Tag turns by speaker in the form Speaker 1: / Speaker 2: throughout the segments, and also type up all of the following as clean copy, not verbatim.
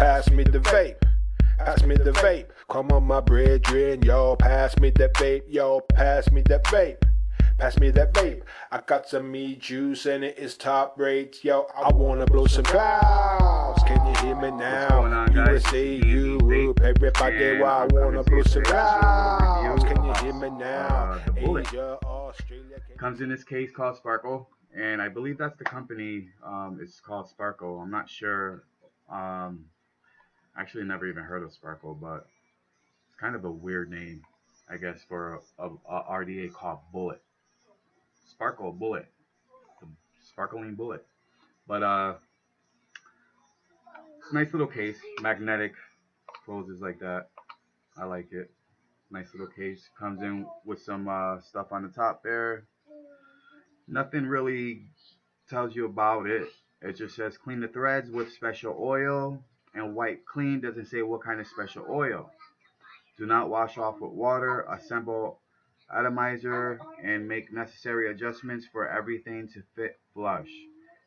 Speaker 1: pass me the vape. Pass me the vape. Come on, my brethren, yo, pass me the vape, yo, pass me the vape. Pass me that vape. I got some meat juice and it is top rate. Yo, I wanna blow some clouds. Can you hear me now? USA, Europe, everybody, well, I wanna blow some clouds. Can you hear me now? Asia, Australia.
Speaker 2: Comes in this case called Sparkle, and I believe that's the company. It's called Sparkle. I'm not sure. Actually, never even heard of Sparkle, but it's kind of a weird name, I guess, for a RDA called Bullet. Sparkle Bullet, the sparkling bullet. But nice little case, magnetic, closes like that. I like it. Nice little case. Comes in with some stuff on the top there. Nothing really tells you about it. It just says clean the threads with special oil and wipe clean. Doesn't say what kind of special oil. Do not wash off with water. Assemble atomizer and make necessary adjustments for everything to fit flush.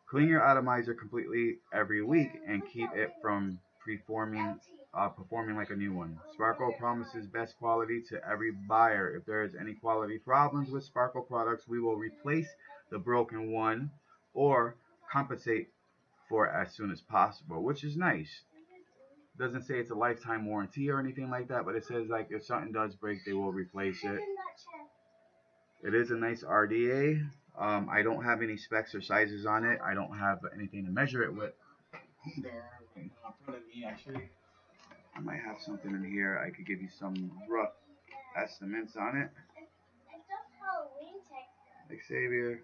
Speaker 2: Clean your atomizer completely every week and keep it from performing like a new one. Sparkle promises best quality to every buyer. If there is any quality problems with Sparkle products, we will replace the broken one or compensate for it as soon as possible, which is nice. Doesn't say it's a lifetime warranty or anything like that, but it says like if something does break, they will replace it. It is a nice RDA. I don't have any specs or sizes on it. I don't have anything to measure it with. There, in front of me, actually, I might have something in here. I could give you some rough estimates on it. Xavier.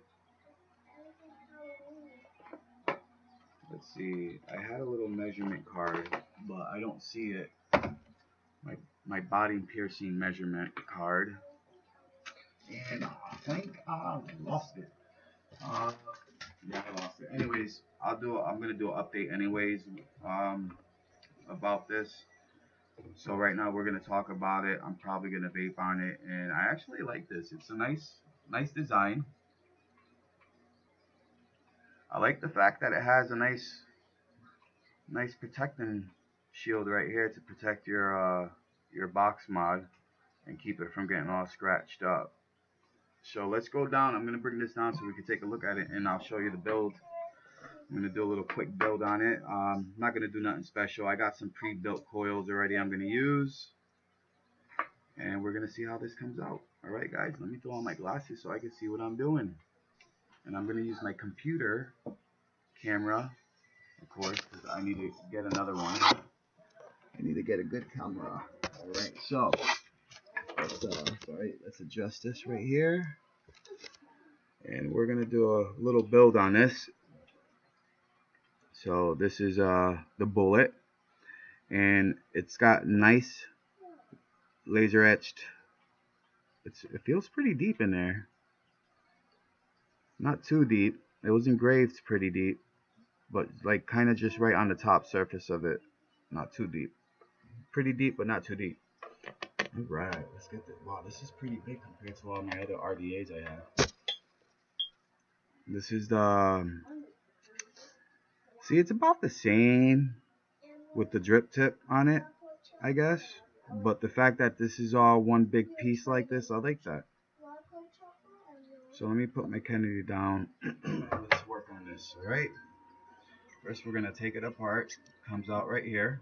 Speaker 2: Let's see. I had a little measurement card, but I don't see it. My body piercing measurement card. And I think I lost it. Yeah, I lost it. Anyways, I'm gonna do an update anyways about this. So right now we're gonna talk about it. I'm probably gonna vape on it, and I actually like this. It's a nice design. I like the fact that it has a nice protecting shield right here to protect your box mod and keep it from getting all scratched up. So let's go down. I'm going to bring this down so we can take a look at it, and I'll show you the build. I'm going to do a little quick build on it. I'm not going to do nothing special. I got some pre-built coils already I'm going to use, and we're going to see how this comes out. Alright guys, let me throw on my glasses so I can see what I'm doing. And I'm going to use my computer camera, of course, because I need to get another one. I need to get a good camera. Alright, so let's adjust this right here, and we're gonna do a little build on this. So this is the Bullet, and it's got nice laser etched. It feels pretty deep in there, not too deep. It was engraved pretty deep, but like kind of just right on the top surface of it, not too deep. Pretty deep, but not too deep. Alright, let's get this. Wow, this is pretty big compared to all my other RDAs I have. This is the... See, it's about the same with the drip tip on it, I guess. But the fact that this is all one big piece like this, I like that. So let me put my Kennedy down. Let's work on this, alright? First we're going to take it apart. It comes out right here.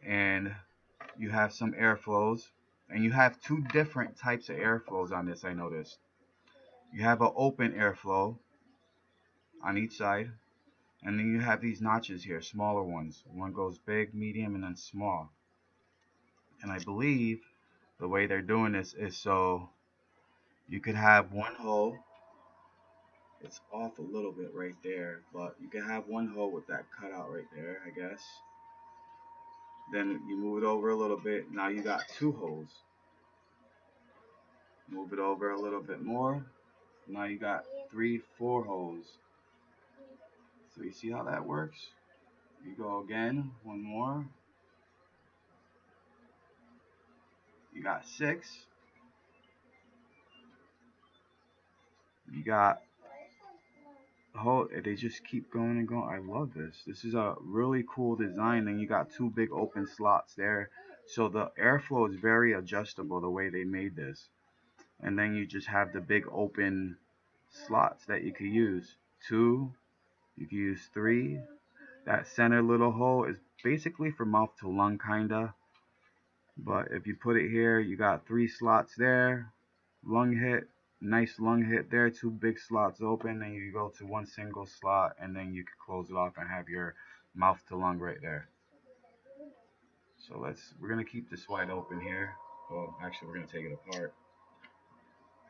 Speaker 2: And you have some airflows, and you have two different types of airflows on this. I noticed you have an open airflow on each side, and then you have these notches here, smaller ones. One goes big, medium, and then small. And I believe the way they're doing this is so you could have one hole. It's off a little bit right there, but you can have one hole with that cutout right there, I guess. Then you move it over a little bit. Now you got two holes. Move it over a little bit more. Now you got 3, 4 holes. So you see how that works? You go again, one more. You got 6. You got they just keep going and going. I love this. This is a really cool design. And you got two big open slots there, so the airflow is very adjustable the way they made this. And then you just have the big open slots that you could use. Two, you could use three. That center little hole is basically for mouth to lung kinda. But if you put it here, you got three slots there. Lung hit, nice lung hit there, two big slots open, and you go to one single slot, and then you can close it off and have your mouth to lung right there. So we're gonna keep this wide open here. Well, actually, we're gonna take it apart.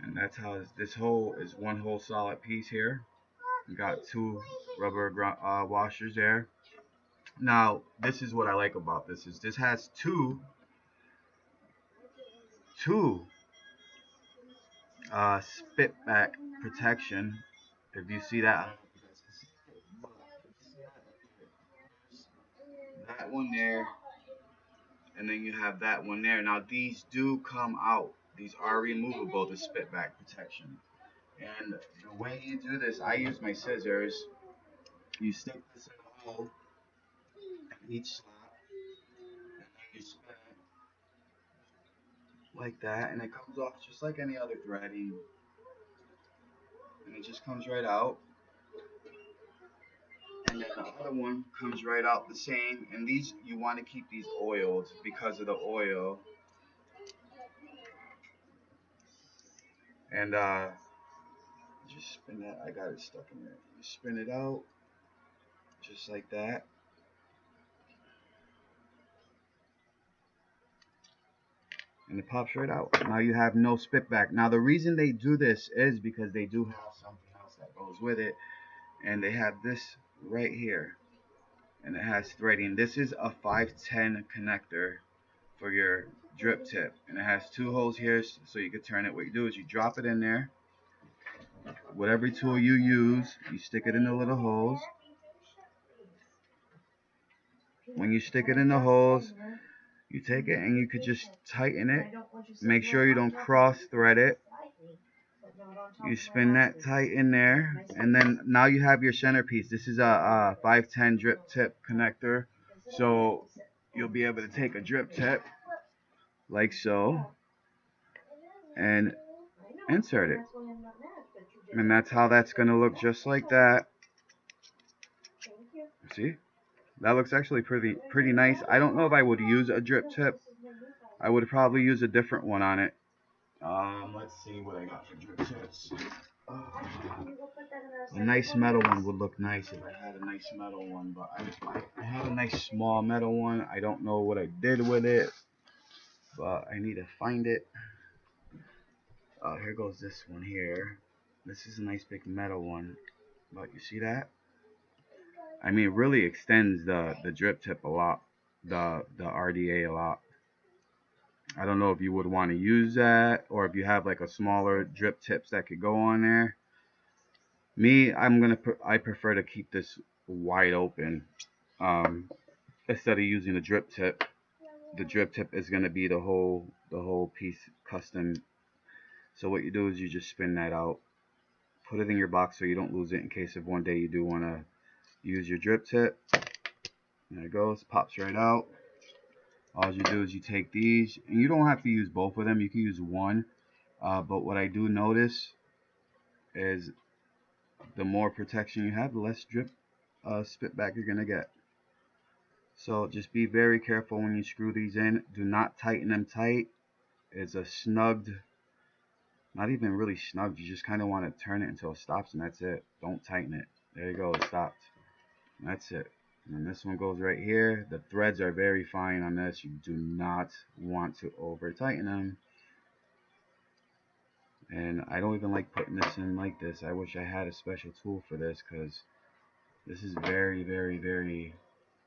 Speaker 2: And that's how this hole is one whole solid piece here. You got two rubber washers there. Now, this is what I like about this is this has two spit back protection. If you see that, that one there, and then you have that one there. Now these do come out. These are removable, the spit back protection. And the way you do this, I use my scissors. You stick this in a hole in each slot, and then you spin it like that, and it comes off just like any other threading, and it just comes right out. And then the other one comes right out the same. And these, you want to keep these oiled because of the oil. And just spin that. I got it stuck in there. You spin it out just like that. And it pops right out. Now you have no spit back. Now the reason they do this is because they do have something else that goes with it. And they have this right here. And it has threading. This is a 510 connector for your drip tip, and it has two holes here so you can turn it. What you do is you drop it in there. Whatever tool you use, you stick it in the little holes. When you stick it in the holes, you take it and you could just tighten it. Make sure you don't cross thread it. You spin that tight in there, and then now you have your centerpiece. This is a 510 drip tip connector, so you'll be able to take a drip tip like so and insert it, and that's how that's going to look, just like that. See, that looks actually pretty nice. I don't know if I would use a drip tip. I would probably use a different one on it. Let's see what I got for drip tips. A nice metal one would look nice if I had a nice metal one, but I have a nice small metal one. I don't know what I did with it, but I need to find it. Here goes this one here. This is a nice big metal one, but you see that? I mean, it really extends the drip tip a lot, the RDA a lot. I don't know if you would want to use that, or if you have like a smaller drip tips that could go on there. Me, I prefer to keep this wide open instead of using a drip tip. The drip tip is gonna be the whole piece custom. So what you do is you just spin that out, put it in your box so you don't lose it in case if one day you do want to use your drip tip. There it goes, pops right out. All you do is you take these, and you don't have to use both of them, you can use one. But what I do notice is the more protection you have, the less drip spit back you're gonna get. So just be very careful when you screw these in. Do not tighten them tight. It's a snugged, not even really snugged, you just kind of want to turn it until it stops, and that's it. Don't tighten it. There you go, it stopped. That's it. And this one goes right here. The threads are very fine on this. You do not want to over tighten them. And I don't even like putting this in like this. I wish I had a special tool for this, because this is very, very, very,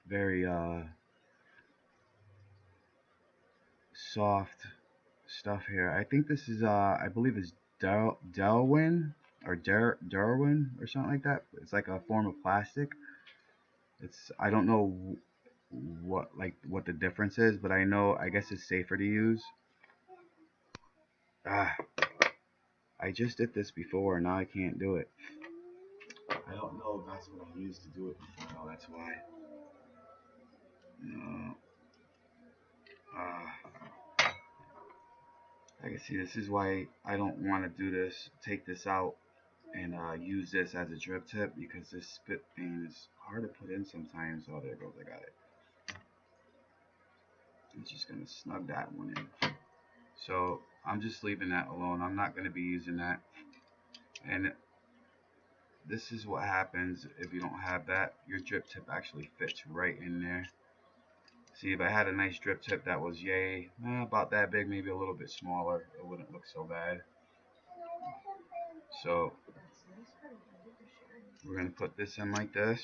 Speaker 2: very soft stuff here. I think this is I believe it's Darwin or Darwin or something like that. It's like a form of plastic. I don't know what the difference is, but I guess it's safer to use. I just did this before, and now I can't do it. I don't know if that's what I used to do it before. No, that's why. No. I can see this is why I don't want to do this. Take this out and use this as a drip tip, because this spit thing is hard to put in sometimes. Oh, there it goes. I got it. I'm just gonna snug that one in. So I'm just leaving that alone. I'm not gonna be using that. And this is what happens if you don't have that. Your drip tip actually fits right in there. See, if I had a nice drip tip that was about that big, maybe a little bit smaller, it wouldn't look so bad. So we're gonna put this in like this,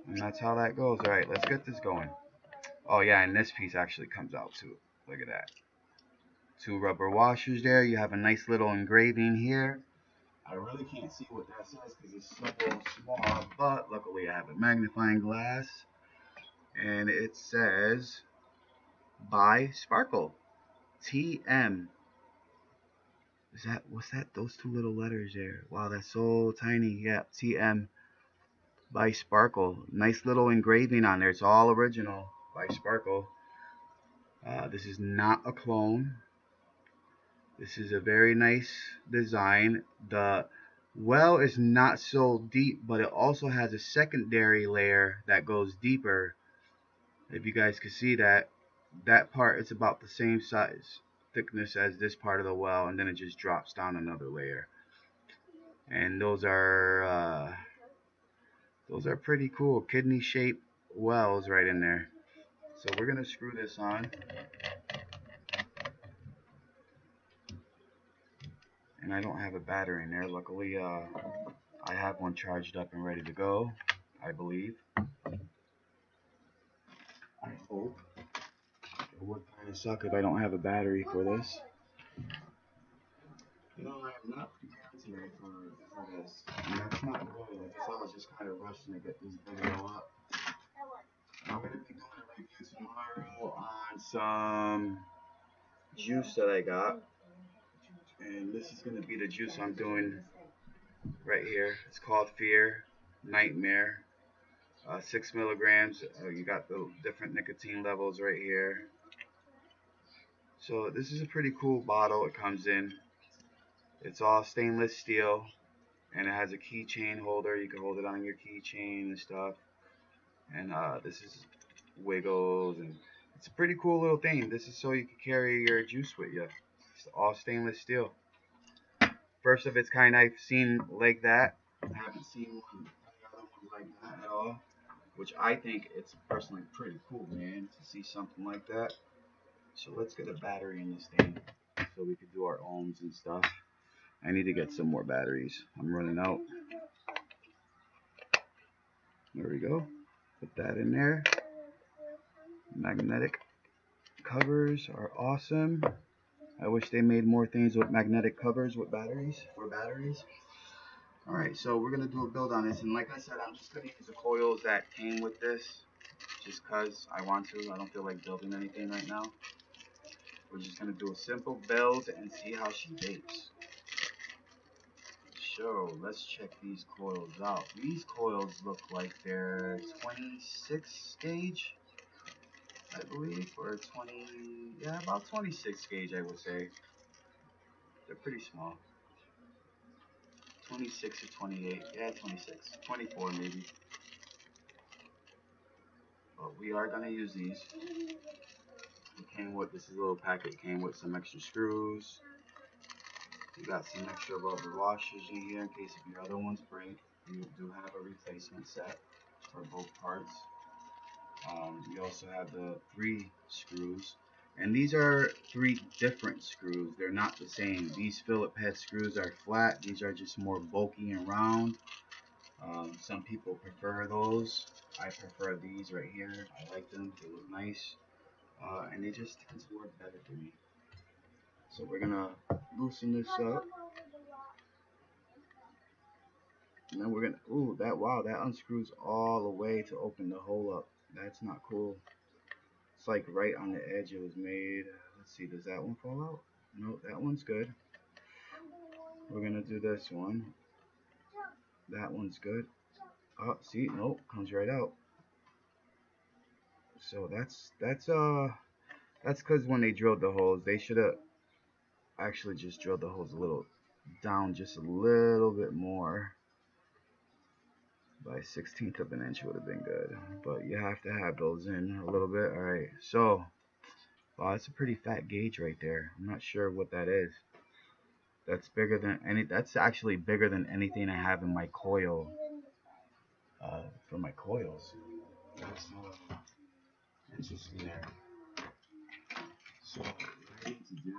Speaker 2: and that's how that goes. All right, let's get this going. Oh yeah, and this piece actually comes out too. Look at that. 2 rubber washers there. You have a nice little engraving here. I really can't see what that says because it's so small, but luckily I have a magnifying glass, and it says by Sparkle TM. What's that? Those 2 little letters there. Wow, that's so tiny. Yeah, TM by Sparkle. Nice little engraving on there. It's all original by Sparkle. This is not a clone. This is a very nice design. The well is not so deep, but it also has a secondary layer that goes deeper. If you guys can see that, that part is about the same size, thickness as this part of the well, and then it just drops down another layer. And those are pretty cool, kidney shaped wells right in there. So we're gonna screw this on. And I don't have a battery in there. Luckily, I have one charged up and ready to go, I believe. I hope. It would kind of suck if I don't have a battery for this. You know, I am not prepared today for this. And that's not good. I guess I was just kind of rushing to get this video up. I'm going to be doing a review tomorrow on some juice that I got. And this is going to be the juice I'm doing right here. It's called Fear Nightmare. 6 milligrams. You got the different nicotine levels right here. So this is a pretty cool bottle it comes in. It's all stainless steel, and it has a keychain holder. You can hold it on your keychain and stuff. And this is wiggles, and it's a pretty cool little thing. This is so you can carry your juice with you. It's all stainless steel. First of its kind I've seen like that. I haven't seen any other ones like that at all. Which I think it's personally pretty cool, man, to see something like that. So let's get a battery in this thing so we can do our ohms and stuff. I need to get some more batteries. I'm running out. There we go. Put that in there. Magnetic covers are awesome. I wish they made more things with magnetic covers with batteries, for batteries. Alright, so we're going to do a build on this, and like I said, I'm just going to use the coils that came with this, just because I want to. I don't feel like building anything right now. We're just going to do a simple build and see how she vapes. So, let's check these coils out. These coils look like they're 26 gauge, I believe, or 20, yeah, about 26 gauge, I would say. They're pretty small. 26 or 28, yeah, 26, 24 maybe. But we are going to use these. It came with, this little packet came with some extra screws. You got some extra rubber washers in here in case if your other ones break. You do have a replacement set for both parts. You also have the 3 screws. And these are 3 different screws. They're not the same. These Phillips head screws are flat. These are just more bulky and round. Some people prefer those. I prefer these right here. I like them. They look nice. And they just tend to work better for me. So we're gonna loosen this up. And then we're gonna, ooh, wow, that unscrews all the way to open the hole up. That's not cool. It's like right on the edge it was made. Let's see, does that one fall out? No, that one's good. We're gonna do this one. That one's good. Oh, see, nope, comes right out. So that's because when they drilled the holes, they should have actually just drilled the holes a little down, just a little bit more. By 1/16 of an inch would have been good, but you have to have those in a little bit. All right, so wow, that's a pretty fat gauge right there. I'm not sure what that is. That's bigger than any. That's actually bigger than anything I have in my coil. For my coils, that's interesting there. So what I need to do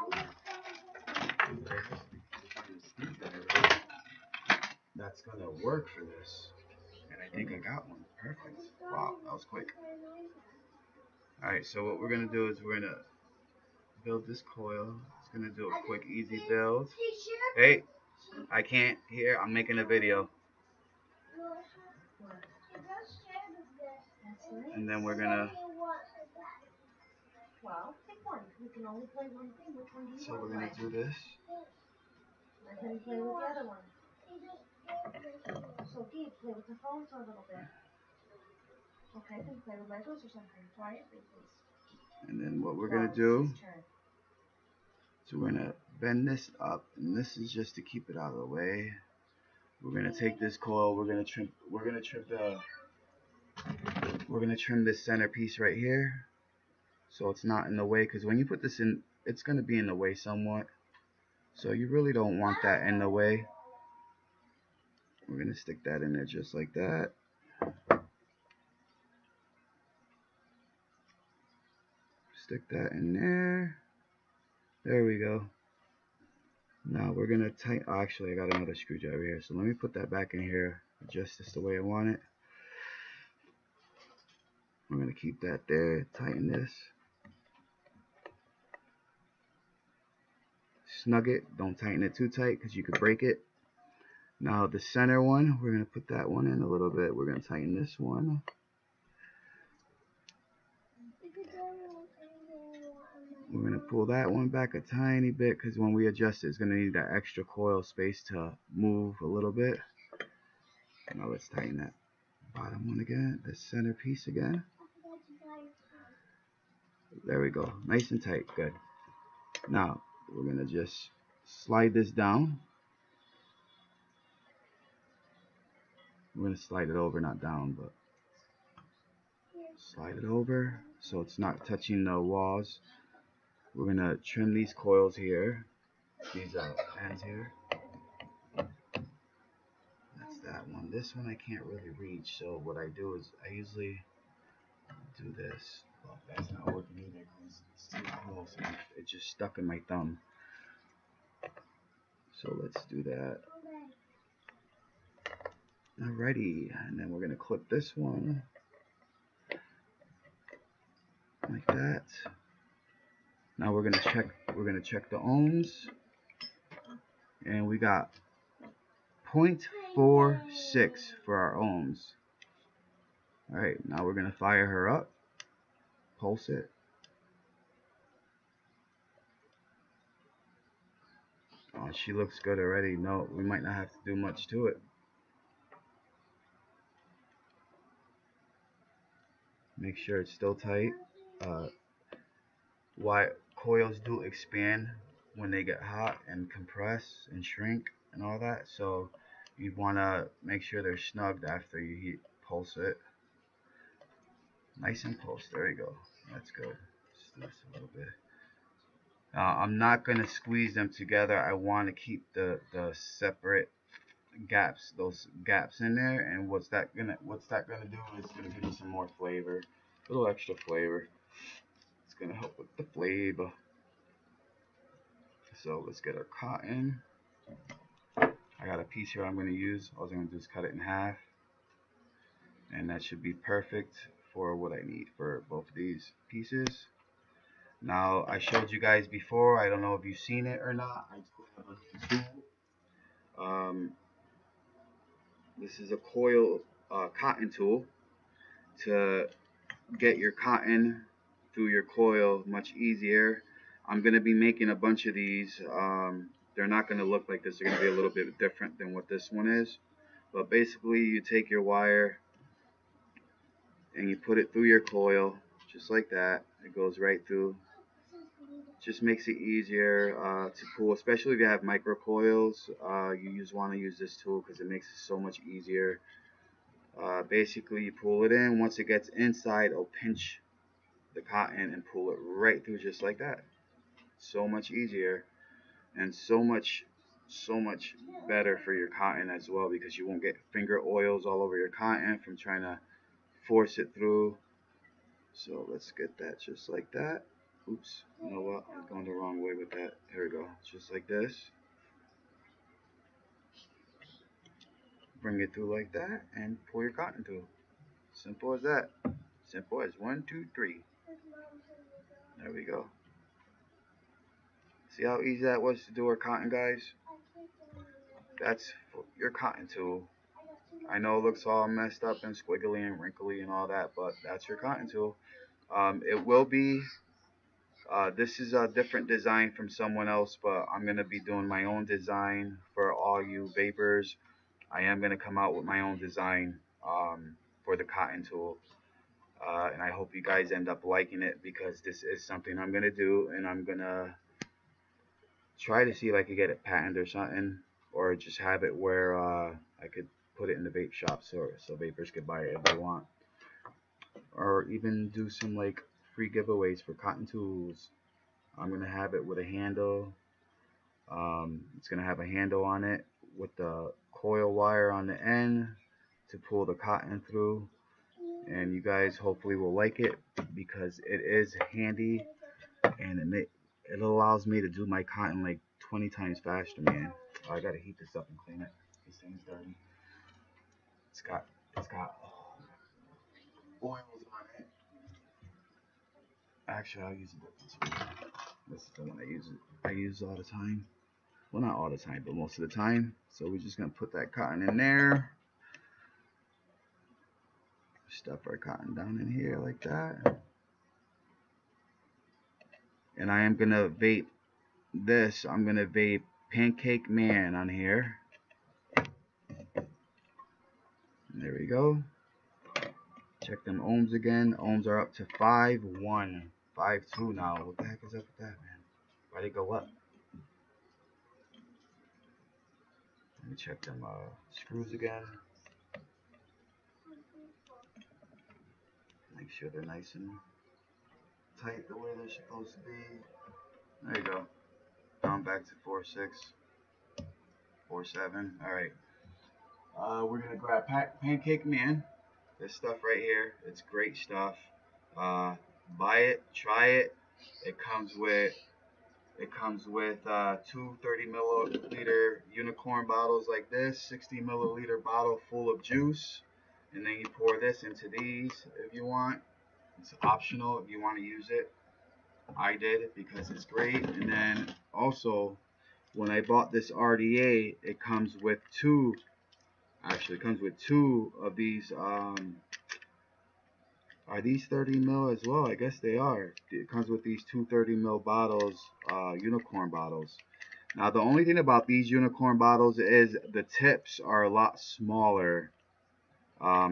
Speaker 2: that's gonna work for this, and I think I got one. Perfect. Wow, that was quick. All right, so what we're gonna do is we're gonna build this coil. It's gonna do a quick, easy build. Hey, I can't hear. I'm making a video. And then we're gonna.
Speaker 3: Well, pick one. You can only play one thing. Which one do you
Speaker 2: So
Speaker 3: want
Speaker 2: we're
Speaker 3: to
Speaker 2: gonna
Speaker 3: play?
Speaker 2: do this.
Speaker 3: Let him play with the other one. So, Gabe, play with the phone for a little bit. Okay, then play with Legos or something. Try it, please.
Speaker 2: And then what we're gonna do. So we're gonna bend this up, and this is just to keep it out of the way. We're gonna take this coil. We're gonna trim this center piece right here, so it's not in the way. Because when you put this in, it's gonna be in the way somewhat. So you really don't want that in the way. We're gonna stick that in there just like that. Stick that in there. There we go. Now we're gonna tighten. Oh, actually, I got another screwdriver here, so let me put that back in here. Adjust this the way I want it. We're gonna keep that there. Tighten this. Snug it. Don't tighten it too tight because you could break it. Now the center one, we're gonna put that one in a little bit. We're gonna tighten this one. We're gonna pull that one back a tiny bit because when we adjust it, it's gonna need that extra coil space to move a little bit. Now let's tighten that bottom one again, the center piece again. There we go, nice and tight, good. Now we're gonna just slide this down. We're gonna slide it over, not down, but slide it over so it's not touching the walls. We're gonna trim these coils here, these ends here. That's that one. This one I can't really reach, so what I do is I usually do this. Well, that's not working either because it's too close and it just stuck in my thumb. So let's do that. Alrighty, and then we're gonna clip this one like that. Now we're gonna check the ohms, and we got 0.46 for our ohms. Alright, now we're gonna fire her up, pulse it. Oh, she looks good already. No, we might not have to do much to it. Make sure it's still tight. Why coils do expand when they get hot and compress and shrink and all that, so you want to make sure they're snugged after you pulse it. Nice and pulsed. There you go. That's good. Let's do this a little bit. I'm not gonna squeeze them together. I want to keep the separate gaps, those gaps in there. And what's that gonna do is gonna give you some more flavor, a little extra flavor. It's gonna help with the flavor. So let's get our cotton. I got a piece here I'm gonna use. All I'm gonna do is cut it in half, and that should be perfect for what I need for both of these pieces. Now, I showed you guys before, I don't know if you've seen it or not, I have a tool. This is a coil cotton tool to get your cotton through your coil much easier. I'm going to be making a bunch of these. They're not going to look like this, they're going to be a little bit different than what this one is. But basically, you take your wire and you put it through your coil, just like that. It goes right through. Just makes it easier to pull, especially if you have micro coils. You just want to use this tool because it makes it so much easier. Basically, you pull it in. Once it gets inside, it'll pinch the cotton and pull it right through, just like that. So much easier, and so much better for your cotton as well, because you won't get finger oils all over your cotton from trying to force it through. So let's get that just like that. Oops, you know what, I'm going the wrong way with that. Here we go, just like this. Bring it through like that and pull your cotton through. Simple as that. Simple as 1, 2, 3. There we go. See how easy that was to do our cotton, guys? That's your cotton tool. I know it looks all messed up and squiggly and wrinkly and all that, but that's your cotton tool. It will be, this is a different design from someone else, but I'm going to be doing my own design for all you vapors. I am going to come out with my own design for the cotton tool. And I hope you guys end up liking it, because this is something I'm going to do, and I'm going to try to see if I could get it patented or something, or just have it where I could put it in the vape shop so vapors could buy it if they want, or even do some like free giveaways for cotton tools. I'm gonna have it with a handle. It's gonna have a handle on it with the coil wire on the end to pull the cotton through, and you guys hopefully will like it, because it is handy, and it allows me to do my cotton like 20 times faster, man. Oh, I gotta heat this up and clean it. This thing's dirty. It's got oils on it. Actually, I'll use a different tool. This is the one I use all the time. Well, not all the time, but most of the time. So we're just gonna put that cotton in there. Stuff our cotton down in here like that. And I am gonna vape this. I'm gonna vape Pancake Man on here. There we go. Check them ohms again. Ohms are up to 5.1, 5.2 now. What the heck is up with that, man? Why'd it go up? Let me check them screws again. Make sure they're nice and tight the way they're supposed to be. There you go. Down back to 4.6, 4.7. Alright. We're gonna grab Pancake Man. This stuff right here, it's great stuff. Buy it, try it. It comes with two 30 milliliter unicorn bottles like this, 60 milliliter bottle full of juice, and then you pour this into these if you want. It's optional if you want to use it. I did it because it's great. And then also, when I bought this RDA, it comes with two. Actually, it comes with two of these. Are these 30 mil as well? I guess they are. It comes with these two 30 mil bottles, unicorn bottles. Now, the only thing about these unicorn bottles is the tips are a lot smaller.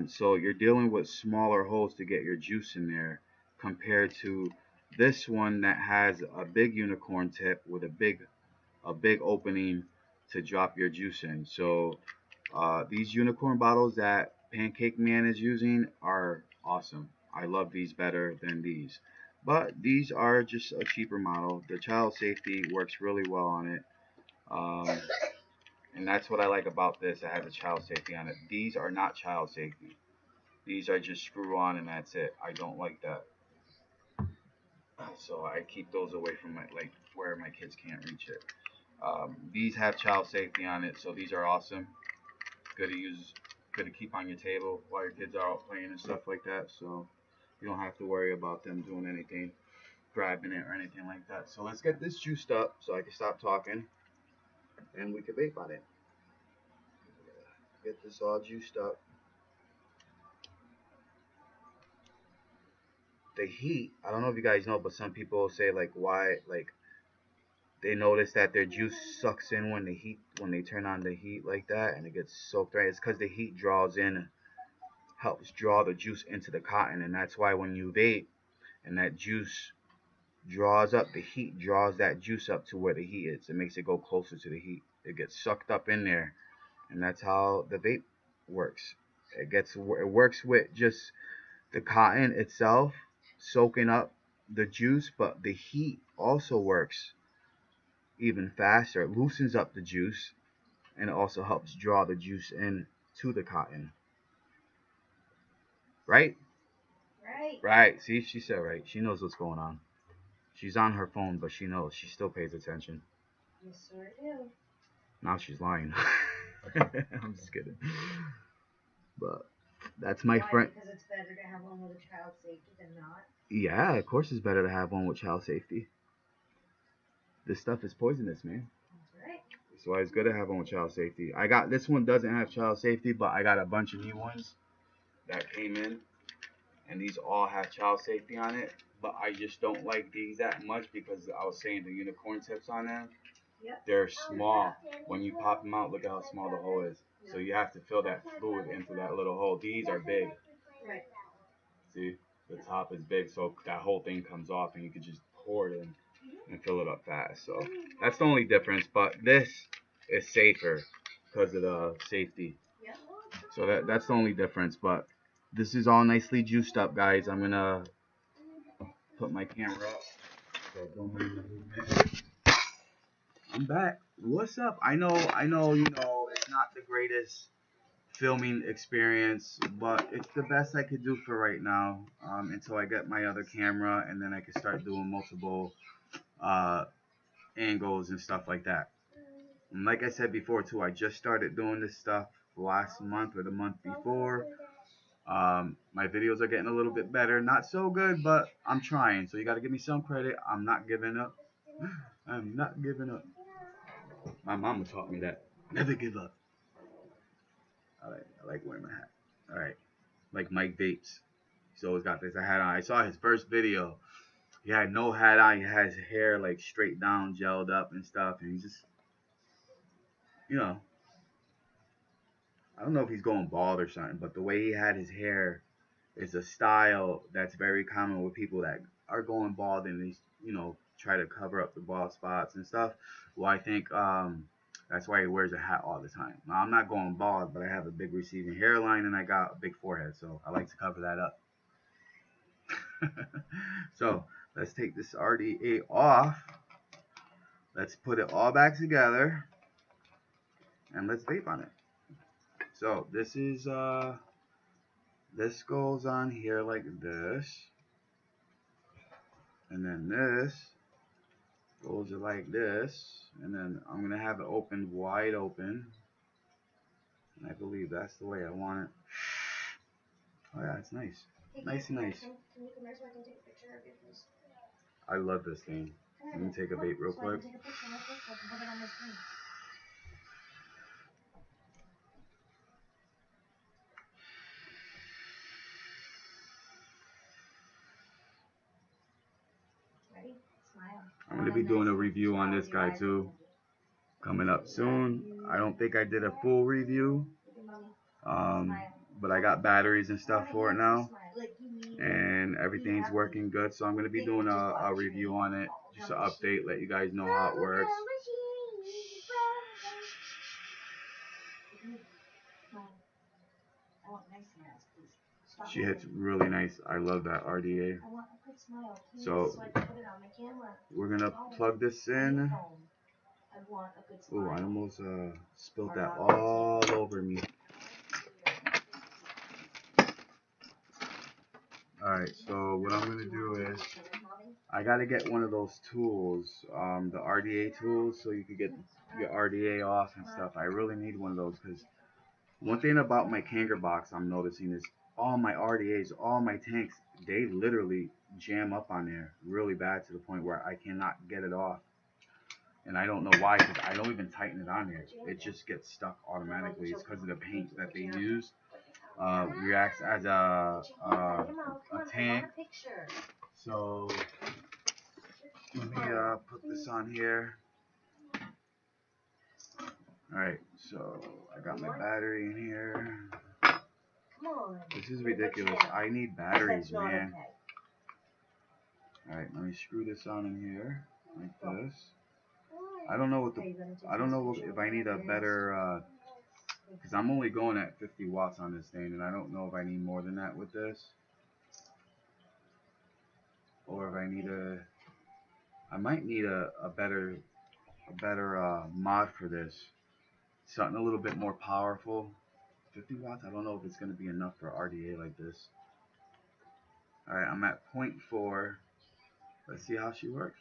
Speaker 2: So you're dealing with smaller holes to get your juice in there, compared to this one that has a big unicorn tip with a big opening to drop your juice in. So these unicorn bottles that Pancake Man is using are awesome. I love these better than these, but these are just a cheaper model. The child safety works really well on it, and that's what I like about this. It has a child safety on it. These are not child safety. These are just screw on and that's it. I don't like that, so I keep those away from where my kids can't reach it. These have child safety on it, so these are awesome. Good to use, good to keep on your table while your kids are out playing and stuff like that. So you don't have to worry about them doing anything, grabbing it or anything like that. So let's get this juiced up so I can stop talking and we can vape on it. Get this all juiced up. The heat, I don't know if you guys know, but some people say why they notice that their juice sucks in when they turn on the heat like that, and it gets soaked right. It's because the heat helps draw the juice into the cotton, and that's why when you vape and that juice draws up, the heat draws that juice up to where the heat is. It makes it go closer to the heat. It gets sucked up in there, and that's how the vape works. It works with just the cotton itself soaking up the juice, but the heat also works even faster. It loosens up the juice, and it also helps draw the juice in to the cotton. Right? Right. See, she said right. She knows what's going on. She's on her phone, but she knows. She still pays attention.
Speaker 3: Yes, sir, I do.
Speaker 2: Now she's lying. I'm just kidding. But that's my friend.
Speaker 3: Because it's better to have one with a child safety than not.
Speaker 2: Yeah, of course it's better to have one with child safety. This stuff is poisonous, man.
Speaker 3: That's right.
Speaker 2: That's why it's good to have one with child safety. This one doesn't have child safety, but I got a bunch of new ones that came in, and these all have child safety on it. But I just don't like these that much because I was saying the unicorn tips on them.
Speaker 3: Yep.
Speaker 2: They're small. When you pop them out, look at how small the hole is. So you have to fill that fluid into that little hole. These are big.
Speaker 3: Right.
Speaker 2: See, the top is big, so that whole thing comes off, and you can just pour it in and fill it up fast. So that's the only difference. But this is safer because of the safety.
Speaker 3: Yep.
Speaker 2: So that's the only difference. But this is all nicely juiced up, guys. I'm gonna put my camera up. So don't mind the movement. I'm back. What's up? I know, it's not the greatest filming experience, but it's the best I could do for right now, until I get my other camera, and then I can start doing multiple angles and stuff like that. And like I said before too, I just started doing this stuff last month or the month before. My videos are getting a little bit better. Not so good, but I'm trying. So you got to give me some credit. I'm not giving up. I'm not giving up. My mama taught me that. Never give up. I like wearing my hat. Alright. Like Mike Vapes. He's always got this hat on. I saw his first video. He had no hat on. He had his hair like straight down, gelled up and stuff. And he just, I don't know if he's going bald or something, but the way he had his hair is a style that's very common with people that are going bald, and they, try to cover up the bald spots and stuff. Well, I think that's why he wears a hat all the time. Now, I'm not going bald, but I have a big receding hairline and I got a big forehead, so I like to cover that up. So let's take this RDA off. Let's put it all back together, and let's vape on it. So this is this goes on here like this, and then this goes like this, and then I'm gonna have it opened wide open, and I believe that's the way I want it. Oh yeah, it's nice. Nice and nice.
Speaker 3: Can you come here so I can take a picture of you, please?
Speaker 2: I love this thing. Let me take a vape real quick.
Speaker 3: So I can take a picture real quick so I can put it on my screen. Ready? Smile.
Speaker 2: I'm gonna be doing a review on this guy too, coming up soon. I don't think I did a full review, but I got batteries and stuff for it now, and everything's working good. So I'm gonna be doing a review on it, just an update, let you guys know how it works. She hits really nice. I love that RDA. So we're gonna plug this in. Oh, I almost spilled that all over me. Alright, so what I'm gonna do is I gotta get one of those tools, the RDA tools, so you can get your RDA off and stuff. I really need one of those, because one thing about my Kanger box I'm noticing is all my RDAs, all my tanks, they literally jam up on there really bad to the point where I cannot get it off. And I don't know why, because I don't even tighten it on there. It just gets stuck automatically. It's because of the paint that they use. Reacts as a tank. So let me put this on here. Alright, so I got my battery in here.
Speaker 3: Come on.
Speaker 2: This is ridiculous. I need batteries, man. Alright, let me screw this on in here like this. I don't know if I need a better because I'm only going at 50 watts on this thing, and I don't know if I need more than that with this, or if I need I might need a better mod for this, something a little bit more powerful. 50 watts, I don't know if it's going to be enough for RDA like this. Alright, I'm at 0.4. Let's see how she works.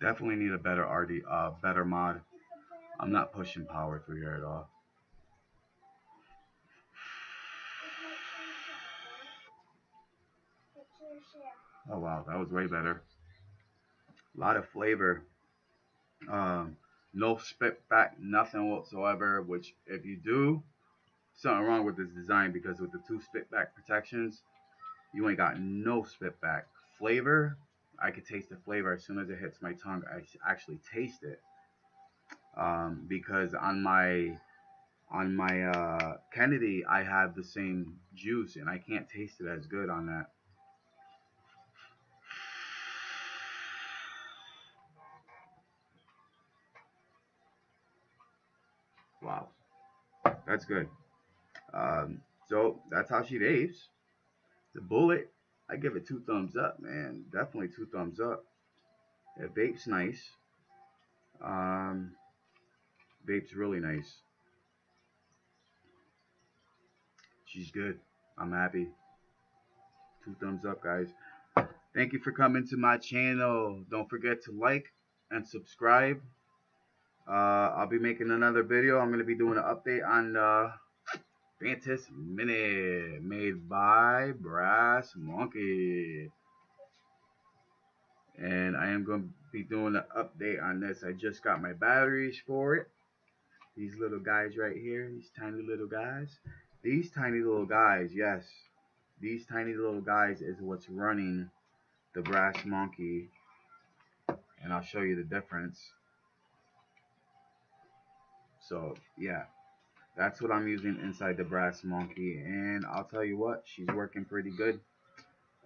Speaker 2: Definitely need a better better mod. I'm not pushing power through here at all. Oh wow, that was way better. A lot of flavor. No spit back, nothing whatsoever. Which, if you do, something wrong with this design, because with the 2 spit back protections, you ain't got no spit back. Flavor, I could taste the flavor as soon as it hits my tongue. I actually taste it. Because on my Kennedy, I have the same juice, and I can't taste it as good on that. Wow, that's good. So that's how she vapes. The bullet, I give it 2 thumbs up, man. Definitely 2 thumbs up. It vapes nice. Vape's really nice. She's good. I'm happy. 2 thumbs up, guys. Thank you for coming to my channel. Don't forget to like and subscribe. I'll be making another video. I'm going to be doing an update on Fantas Mini, made by Brass Monkey. And I am going to be doing an update on this. I just got my batteries for it. These little guys right here, these tiny little guys. These tiny little guys, yes. These tiny little guys is what's running the Brass Monkey. And I'll show you the difference. So, yeah. That's what I'm using inside the Brass Monkey. And I'll tell you what, she's working pretty good.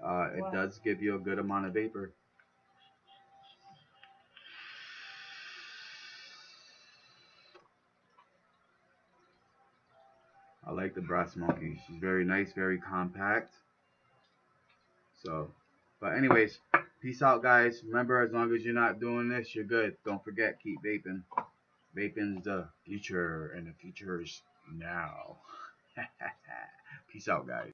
Speaker 2: It does give you a good amount of vapor. I like the Brass Monkey. She's very nice, very compact. So, but anyways, peace out, guys. Remember, as long as you're not doing this, you're good. Don't forget, keep vaping. Vaping's the future, and the future is now. Peace out, guys.